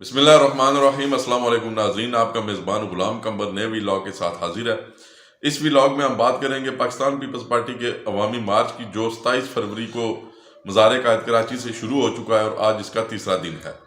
बिस्मिल्लाहिर्रहमानिर्रहीम। अस्सलाम वालेकुम नाज़रीन, आपका मेज़बान गुलाम कंबर नए व्लॉग के साथ हाजिर है। इस व्लॉग में हम बात करेंगे पाकिस्तान पीपल्स पार्टी के अवामी मार्च की, जो 27 फरवरी को मज़ार कायद कराची से शुरू हो चुका है और आज इसका तीसरा दिन है।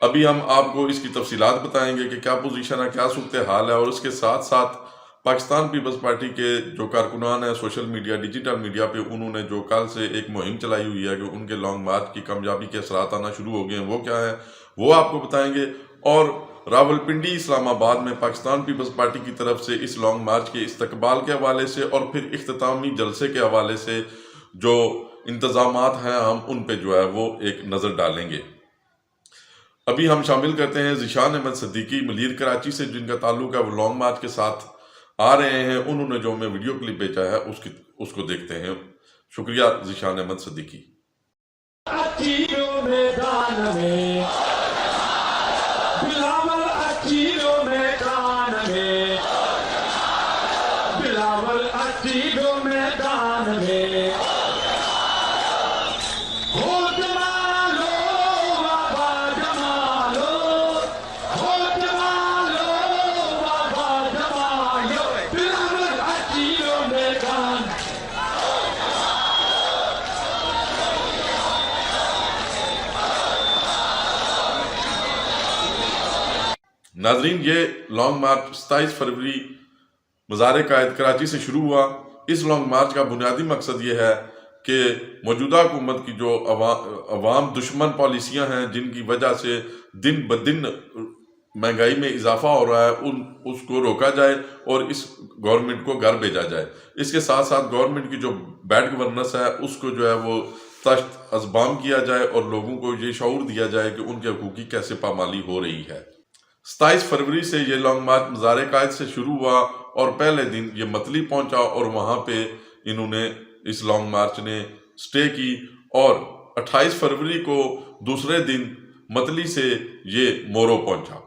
अभी हम आपको इसकी तफसीलात बताएंगे कि क्या पोजीशन है, क्या सूरत हाल है, और उसके साथ साथ पाकिस्तान पीपल्स पार्टी के जो कारकुनान हैं सोशल मीडिया, डिजिटल मीडिया पे, उन्होंने जो कल से एक मुहिम चलाई हुई है कि उनके लॉन्ग मार्च की कामयाबी के असरात आना शुरू हो गए हैं, वो क्या है वो आपको बताएंगे। और रावलपिंडी इस्लामाबाद में पाकिस्तान पीपल्स पार्टी की तरफ से इस लॉन्ग मार्च के इस्तकबाल के हवाले से और फिर इख्तितामी जलसे के हवाले से जो इंतजामात हैं, हम उन पे जो है वो एक नज़र डालेंगे। अभी हम शामिल करते हैं ज़ीशान अहमद सिद्दीकी मलीर कराची से, जिनका ताल्लुक है वो लॉन्ग मार्च के साथ आ रहे हैं। उन्होंने जो हमें वीडियो क्लिप भेजा है उसको देखते हैं। शुक्रिया ज़ीशान अहमद सिद्दीकी। नाजरीन, ये लॉन्ग मार्च 27 फरवरी मज़ार कायद कराची से शुरू हुआ। इस लॉन्ग मार्च का बुनियादी मकसद ये है कि मौजूदा हुकूमत की जो अवाम दुश्मन पॉलिसियां हैं, जिनकी वजह से दिन ब दिन महंगाई में इजाफा हो रहा है, उसको रोका जाए और इस गवर्नमेंट को घर भेजा जाए। इसके साथ साथ गवर्नमेंट की जो बैड गवर्नेंस है उसको जो है वो तश्त अज़बाम किया जाए और लोगों को ये शऊर दिया जाए कि उनके हकूक़ की कैसे पामाली हो रही है। 27 फरवरी से ये लॉन्ग मार्च मज़ार कायद से शुरू हुआ और पहले दिन ये मतली पहुंचा और वहां पे इन्होंने इस लॉन्ग मार्च ने स्टे की, और 28 फरवरी को दूसरे दिन मतली से ये मोरो पहुंचा।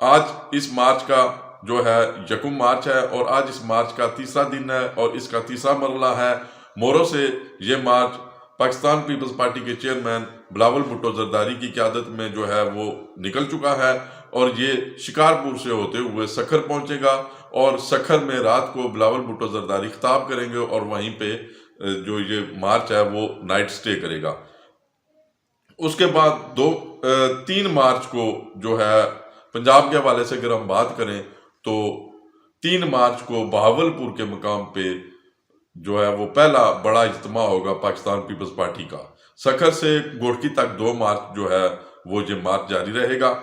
आज इस मार्च का जो है यकम मार्च है और आज इस मार्च का तीसरा दिन है और इसका तीसरा मरला है। मोरो से ये मार्च पाकिस्तान पीपल्स पार्टी के चेयरमैन बिलावल भुट्टो जरदारी की क़यादत में जो है वो निकल चुका है और ये शिकारपुर से होते हुए सखर पहुंचेगा और सखर में रात को बिलावल भुट्टो जरदारी खिताब करेंगे और वहीं पे जो ये मार्च है वो नाइट स्टे करेगा। उसके बाद 3 मार्च को जो है पंजाब के हवाले से अगर हम बात करें तो 3 मार्च को बहावलपुर के मकाम पे जो है वो पहला बड़ा इज्तिमा होगा पाकिस्तान पीपल्स पार्टी का। सखर से गोड़की तक 2 मार्च जो है वो ये मार्च जारी रहेगा।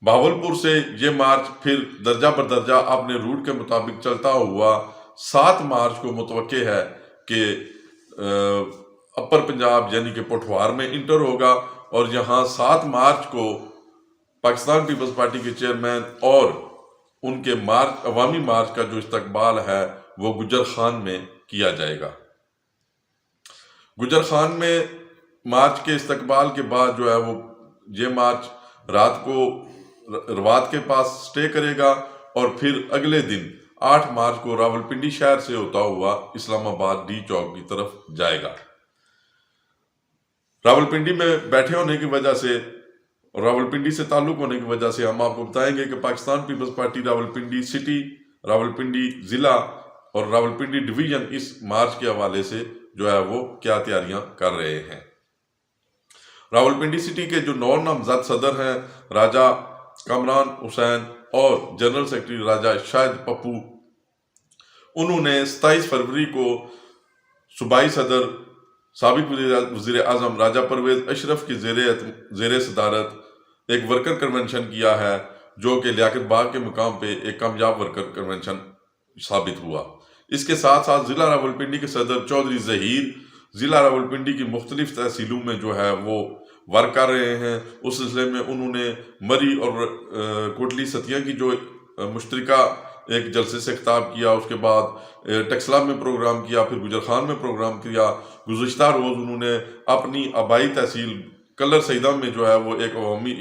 बहावलपुर से ये मार्च फिर दर्जा पर दर्जा अपने रूट के मुताबिक चलता हुआ 7 मार्च को मुतवक्के है कि अपर पंजाब यानी कि पोठवार में इंटर होगा और यहाँ 7 मार्च को पाकिस्तान पीपल्स पार्टी के चेयरमैन और उनके अवामी मार्च का जो इस्तकबाल है वो गुजर खान में किया जाएगा। गुजर खान में मार्च के इस्तकबाल के बाद जो है वो ये मार्च रात को रवात के पास स्टे करेगा और फिर अगले दिन 8 मार्च को रावलपिंडी शहर से होता हुआ इस्लामाबाद डी चौक की तरफ जाएगा। रावलपिंडी में बैठे होने की वजह से और रावलपिंडी से ताल्लुक होने की वजह से हम आपको बताएंगे कि Pakistan peoples party Rawalpindi city, Rawalpindi ज़िला और रावलपिंडी डिवीज़न इस मार्च के हवाले से जो है वो क्या तैयारियां कर रहे हैं। रावलपिंडी सिटी के जो नौ नामजद सदर हैं राजा कामरान हुसैन और जनरल सेक्रेटरी राजा शाहिद पप्पू, उन्होंने 27 फरवरी को सूबाई सदर साबिक वज़ीर आज़म राजा परवेज़ अशरफ की ज़ेरे सदारत एक वर्कर कन्वेंशन किया है, जो कि लियाकत बाग के मुकाम पे एक कामयाब वर्कर कन्वेंशन साबित हुआ। इसके साथ साथ ज़िला रावलपिंडी के सदर चौधरी ज़हीर ज़िला रावलपिंडी की मुख्तलिफ तहसीलों में जो है वो वर्क कर रहे हैं। उस सिलसिले में उन्होंने मरी और कोटली सतिया की जो मुश्तरका एक जलसे से खिताब किया, उसके बाद टक्सला में प्रोग्राम किया, फिर गुजर खान में प्रोग्राम किया। गुज़िश्ता रोज़ उन्होंने अपनी आबाई तहसील कलर सईदा में जो है वो एक अवामी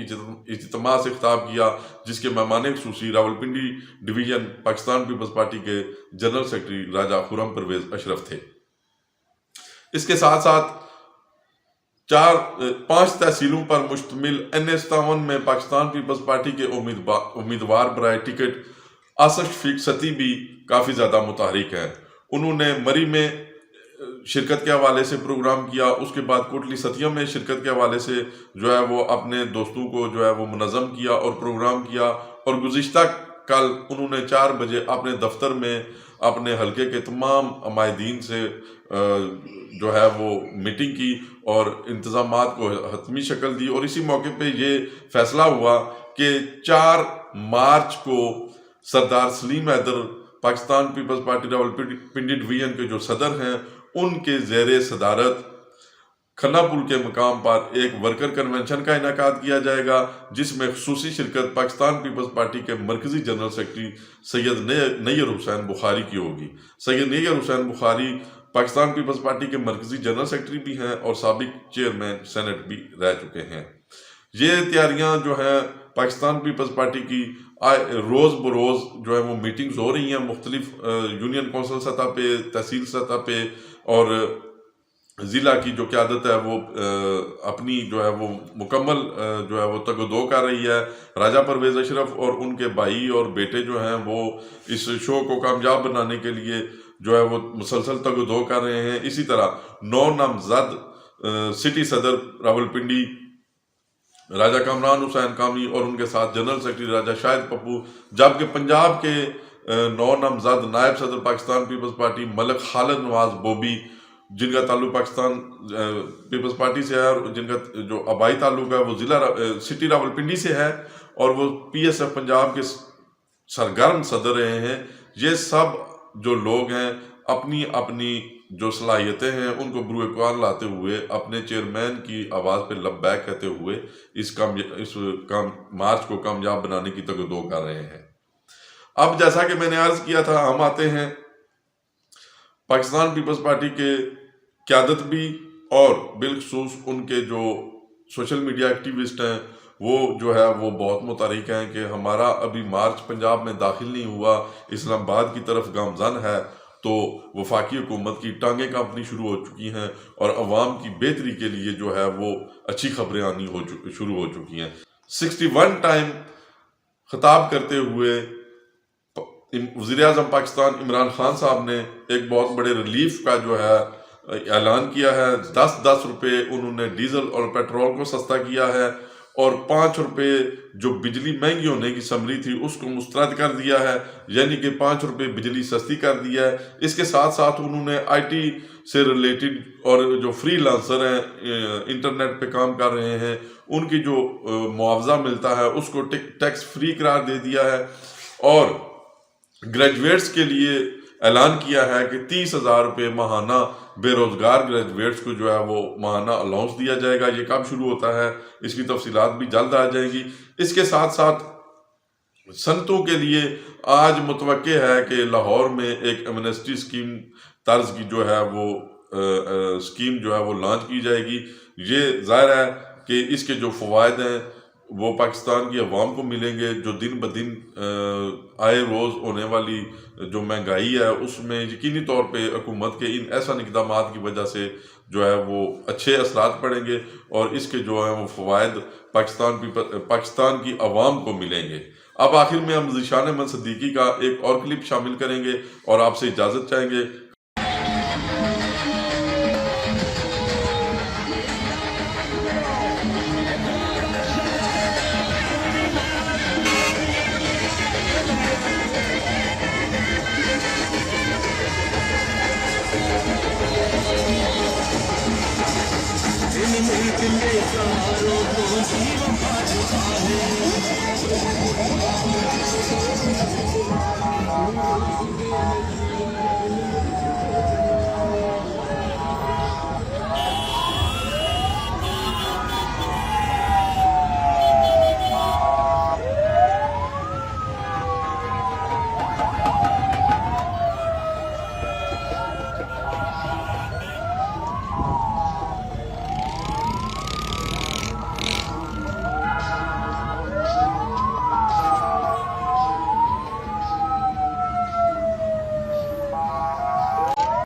इज्तिमा से खिताब किया, जिसके मेहमान खुसूसी Rawalpindi division Pakistan peoples Party के जनरल सेक्रेटरी राजा खुर्रम परवेज़ अशरफ थे। इसके साथ साथ पांच तहसीलों पर मुश्तमिल NA-57 में पाकिस्तान पीपल्स पार्टी के उम्मीदवार बराए टिकट आसफ शफीक सती भी काफ़ी ज़्यादा मुतहरिक हैं। उन्होंने मरी में शिरकत के हवाले से प्रोग्राम किया, उसके बाद कोटली सतिया में शिरकत के हवाले से जो है वो अपने दोस्तों को जो है वो मुनज़्ज़म किया और प्रोग्राम किया। और गुज़िश्ता कल उन्होंने 4 बजे अपने दफ्तर में अपने हलके के तमाम अमायदीन से जो है वो मीटिंग की और इंतज़ामात को हतमी शक्ल दी। और इसी मौके पे ये फैसला हुआ कि 4 मार्च को Sardar Saleem Haider Pakistan peoples party Rawalpindi division के जो सदर हैं उनके ज़ेरे सदारत खन्ना पुल के मकाम पर एक वर्कर कन्वेंशन का इनेकाद किया जाएगा, जिसमें खुसूसी शिरकत पाकिस्तान पीपल्स पार्टी के मरकजी जनरल सेक्रेटरी सैयद नैयर हुसैन बुखारी की होगी। सैयद नैयर हुसैन बुखारी पाकिस्तान पीपल्स पार्टी के मरकजी जनरल सेक्रेटरी भी हैं और साबिक चेयरमैन सेनेट भी रह चुके हैं। ये तैयारियां जो है पाकिस्तान पीपल्स पार्टी की रोज़ बरोज़ जो है वो मीटिंग्स हो रही हैं मुख्तलिफ यूनियन कौंसिल सतह पे, तहसील सतह पे, और ज़िला की जो क़यादत है वो अपनी जो है वो मुकम्मल जो है वो तगदो कर रही है। राजा परवेज़ अशरफ और उनके भाई और बेटे जो हैं वो इस शो को कामयाब बनाने के लिए जो है वो मुसलसल तगदो कर रहे हैं। इसी तरह 9 नामजद सिटी सदर रावलपिंडी राजा कामरान हुसैन कामी और उनके साथ जनरल सेक्रेटरी राजा शाहिद पप्पू, जबकि पंजाब के 9 नामजद नायब सदर पाकिस्तान पीपल्स पार्टी मलक खालिद नवाज बोबी, जिनका ताल्लुक पाकिस्तान पीपल्स पार्टी से है और जिनका जो आबाई ताल्लुक है वो ज़िला सिटी रावलपिंडी से है और वो PSF पंजाब के सरगर्म सदर रहे हैं। ये सब जो लोग हैं अपनी अपनी जो सलाहियतें हैं उनको बरूए कार लाते हुए अपने चेयरमैन की आवाज़ पे लब्बैक कहते हुए इस मार्च को कामयाब बनाने की तगदो कर रहे हैं। अब जैसा कि मैंने अर्ज किया था, हम आते हैं पाकिस्तान पीपल्स पार्टी के क़यादत भी और बिलखसूस उनके जो सोशल मीडिया एक्टिविस्ट हैं वो जो है वो बहुत मुतहरिक हैं कि हमारा अभी मार्च पंजाब में दाखिल नहीं हुआ, इस्लामाबाद की तरफ गामजन है, तो वफाकी हुकूमत की टांगें कांपनी शुरू हो चुकी हैं और अवाम की बेहतरी के लिए जो है वो अच्छी खबरें आनी शुरू हो चुकी हैं। 61 टाइम खिताब करते हुए वज़ीर-ए-आज़म पाकिस्तान इमरान खान साहब ने एक बहुत बड़े रिलीफ का जो है ऐलान किया है। 10-10 रुपये उन्होंने डीजल और पेट्रोल को सस्ता किया है और 5 रुपये जो बिजली महंगी होने की समरी थी उसको मुस्तरद कर दिया है, यानी कि 5 रुपये बिजली सस्ती कर दिया है। इसके साथ साथ उन्होंने IT से रिलेटेड और जो फ्रीलांसर हैं इंटरनेट पे काम कर रहे हैं उनकी जो मुआवजा मिलता है उसको टैक्स फ्री करार दे दिया है और ग्रेजुएट्स के लिए ऐलान किया है कि 30,000 रुपये माहाना बेरोजगार ग्रेजुएट्स को जो है वो माहाना अलाउंस दिया जाएगा। ये कब शुरू होता है इसकी तफसीलात भी जल्द आ जाएगी। इसके साथ साथ सनतों के लिए आज मुतवक्के है कि लाहौर में एक एमनेस्टी स्कीम तर्ज की जो है वो स्कीम जो है वो लॉन्च की जाएगी। ये ज़ाहिर है कि इसके जो फ़वायद हैं वो पाकिस्तान की अवाम को मिलेंगे। जो दिन ब दिन आए रोज़ होने वाली जो महंगाई है उसमें यकीनी तौर पे हुकूमत के इन ऐसा इक़दामात की वजह से जो है वो अच्छे असरात पड़ेंगे और इसके जो है वो फ़वायद पाकिस्तान की अवाम को मिलेंगे। अब आखिर में हम ज़ीशान अहमद सिद्दीकी का एक और क्लिप शामिल करेंगे और आपसे इजाज़त चाहेंगे।